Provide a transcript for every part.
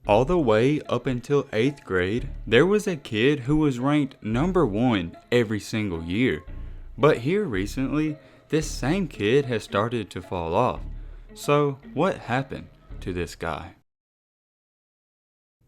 All the way up until 8th grade, there was a kid who was ranked number 1 every single year. But here recently, this same kid has started to fall off. So what happened to this guy?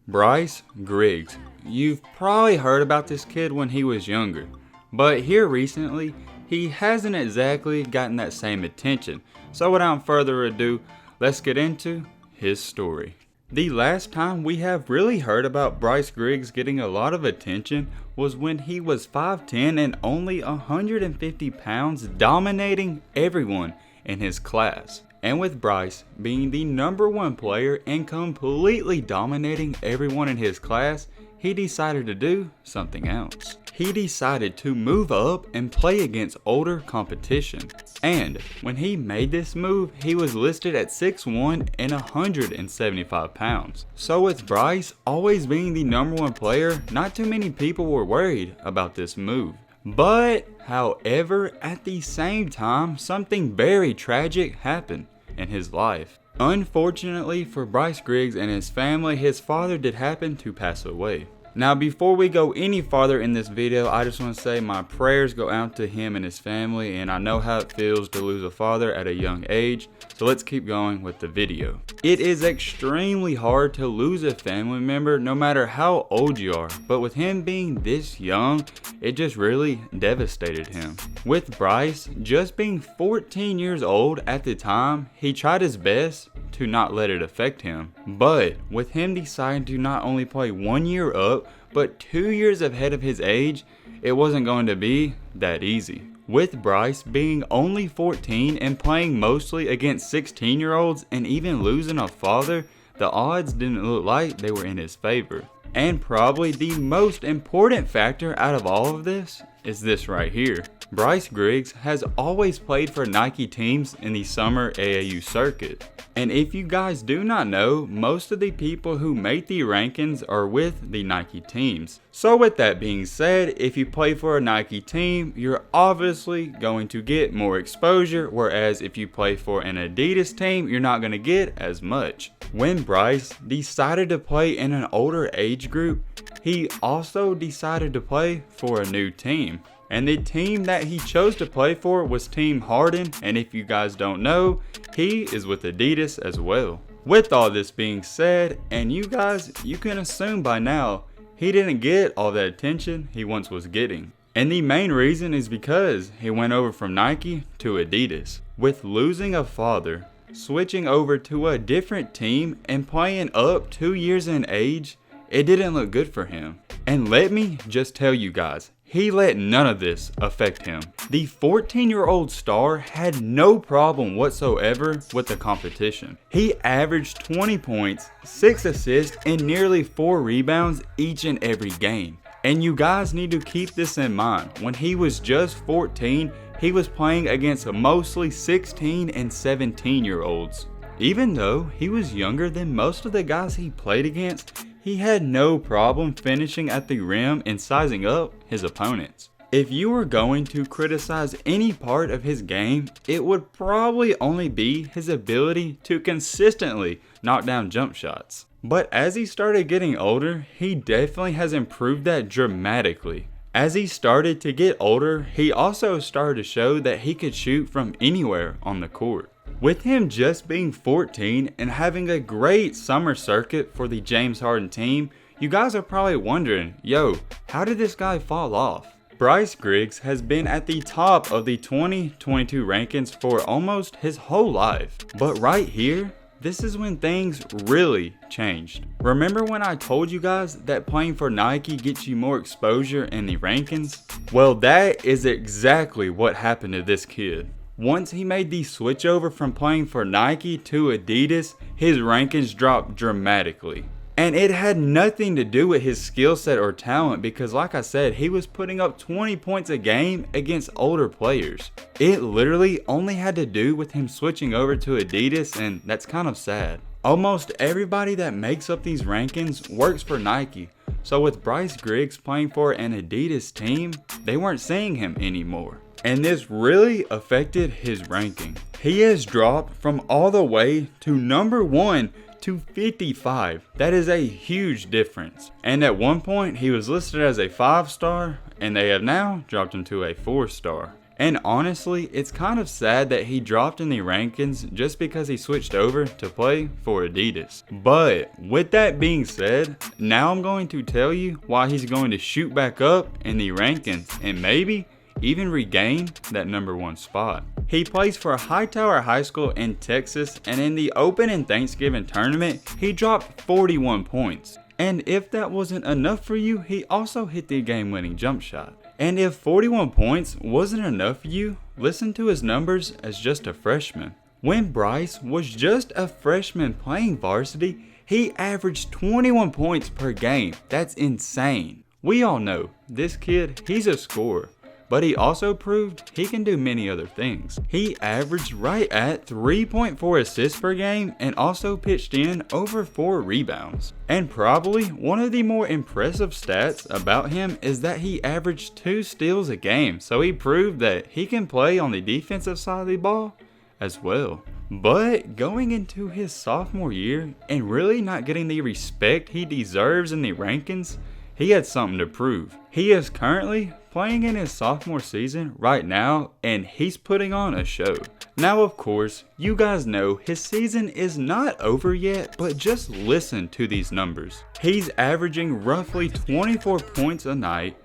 Bryce Griggs. You've probably heard about this kid when he was younger, but here recently, he hasn't exactly gotten that same attention. So without further ado, let's get into his story. The last time we have really heard about Bryce Griggs getting a lot of attention was when he was 5'10" and only 150 pounds, dominating everyone in his class. And with Bryce being the number 1 player and completely dominating everyone in his class, he decided to do something else. He decided to move up and play against older competition. And when he made this move, he was listed at 6'1" and 175 pounds. So with Bryce always being the number 1 player, not too many people were worried about this move. But, however, at the same time, something very tragic happened in his life. Unfortunately for Bryce Griggs and his family, his father did happen to pass away. Now, before we go any farther in this video, I just want to say my prayers go out to him and his family, and I know how it feels to lose a father at a young age, so let's keep going with the video. It is extremely hard to lose a family member no matter how old you are, but with him being this young, it just really devastated him. With Bryce just being 14 years old at the time, he tried his best to not let it affect him. But with him deciding to not only play 1 year up, but 2 years ahead of his age, it wasn't going to be that easy. With Bryce being only 14 and playing mostly against 16-year-olds and even losing a father, the odds didn't look like they were in his favor. And probably the most important factor out of all of this is this right here. Bryce Griggs has always played for Nike teams in the summer AAU circuit. And if you guys do not know, most of the people who make the rankings are with the Nike teams. So with that being said, if you play for a Nike team, you're obviously going to get more exposure, whereas if you play for an Adidas team, you're not going to get as much. When Bryce decided to play in an older age group, he also decided to play for a new team. And the team that he chose to play for was Team Harden, and if you guys don't know, he is with Adidas as well. With all this being said, and you guys, you can assume by now, he didn't get all that attention he once was getting. And the main reason is because he went over from Nike to Adidas. With losing a father, switching over to a different team, and playing up 2 years in age, it didn't look good for him. And let me just tell you guys, he let none of this affect him. The 14-year-old star had no problem whatsoever with the competition. He averaged 20 points, 6 assists, and nearly 4 rebounds each and every game. And you guys need to keep this in mind. When he was just 14, he was playing against mostly 16 and 17-year-olds. Even though he was younger than most of the guys he played against, he had no problem finishing at the rim and sizing up his opponents. If you were going to criticize any part of his game, it would probably only be his ability to consistently knock down jump shots. But as he started getting older, he definitely has improved that dramatically. As he started to get older, he also started to show that he could shoot from anywhere on the court. With him just being 14 and having a great summer circuit for the James Harden team, you guys are probably wondering, yo, how did this guy fall off? Bryce Griggs has been at the top of the 2022 rankings for almost his whole life. But right here, this is when things really changed. Remember when I told you guys that playing for Nike gets you more exposure in the rankings? Well, that is exactly what happened to this kid. Once he made the switch over from playing for Nike to Adidas, his rankings dropped dramatically. And it had nothing to do with his skill set or talent because like I said, he was putting up 20 points a game against older players. It literally only had to do with him switching over to Adidas, and that's kind of sad. Almost everybody that makes up these rankings works for Nike. So with Bryce Griggs playing for an Adidas team, they weren't seeing him anymore. And this really affected his ranking. He has dropped from all the way to number 1 to 55. That is a huge difference. And at one point, he was listed as a 5-star, and they have now dropped him to a 4-star. And honestly, it's kind of sad that he dropped in the rankings just because he switched over to play for Adidas. But with that being said, now I'm going to tell you why he's going to shoot back up in the rankings and maybe even regain that #1 spot. He plays for Hightower High School in Texas, and in the Open and Thanksgiving tournament, he dropped 41 points. And if that wasn't enough for you, he also hit the game-winning jump shot. And if 41 points wasn't enough for you, listen to his numbers as just a freshman. When Bryce was just a freshman playing varsity, he averaged 21 points per game. That's insane. We all know this kid, he's a scorer, but he also proved he can do many other things. He averaged right at 3.4 assists per game and also pitched in over 4 rebounds. And probably one of the more impressive stats about him is that he averaged 2 steals a game, so he proved that he can play on the defensive side of the ball as well. But going into his sophomore year and really not getting the respect he deserves in the rankings, he had something to prove. He is currently playing in his sophomore season right now, and he's putting on a show. Now, of course, you guys know his season is not over yet, but just listen to these numbers. He's averaging roughly 24 points a night,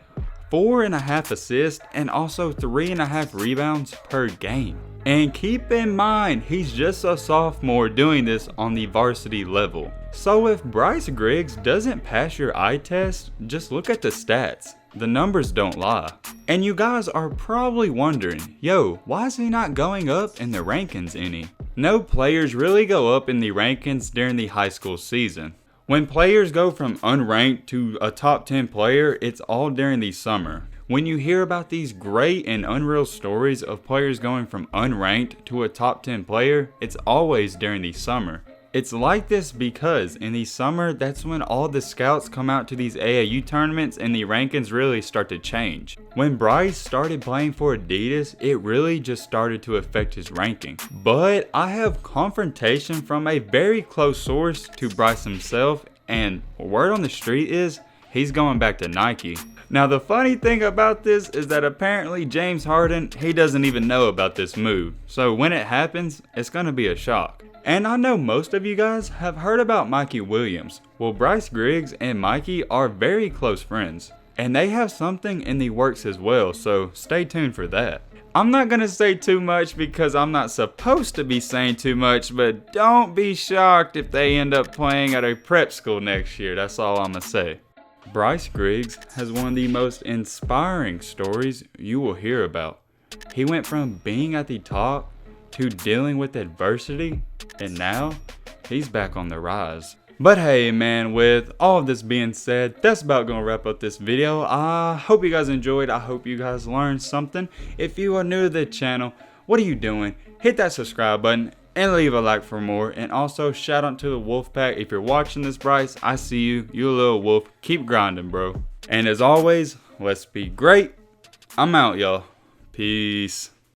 4.5 assists, and also 3.5 rebounds per game. And keep in mind, he's just a sophomore doing this on the varsity level. So if Bryce Griggs doesn't pass your eye test, just look at the stats. The numbers don't lie. And you guys are probably wondering, yo, why is he not going up in the rankings any? No players really go up in the rankings during the high school season. When players go from unranked to a top 10 player, it's all during the summer. When you hear about these great and unreal stories of players going from unranked to a top 10 player, it's always during the summer. It's like this because in the summer, that's when all the scouts come out to these AAU tournaments and the rankings really start to change. When Bryce started playing for Adidas, it really just started to affect his ranking. But I have confrontation from a very close source to Bryce himself, and word on the street is he's going back to Nike. Now the funny thing about this is that apparently James Harden, he doesn't even know about this move. So when it happens, it's going to be a shock. And I know most of you guys have heard about Mikey Williams. Well, Bryce Griggs and Mikey are very close friends, and they have something in the works as well, so stay tuned for that. I'm not going to say too much because I'm not supposed to be saying too much, but don't be shocked if they end up playing at a prep school next year. That's all I'm going to say. Bryce Griggs has one of the most inspiring stories you will hear about. He went from being at the top to dealing with adversity, and now he's back on the rise. But hey man, with all of this being said, that's about gonna wrap up this video. I hope you guys enjoyed. I hope you guys learned something. If you are new to the channel, what are you doing? Hit that subscribe button and leave a like for more. And also shout out to the Wolfpack. If you're watching this, Bryce, I see you. You a little wolf. Keep grinding, bro. And as always, let's be great. I'm out, y'all. Peace.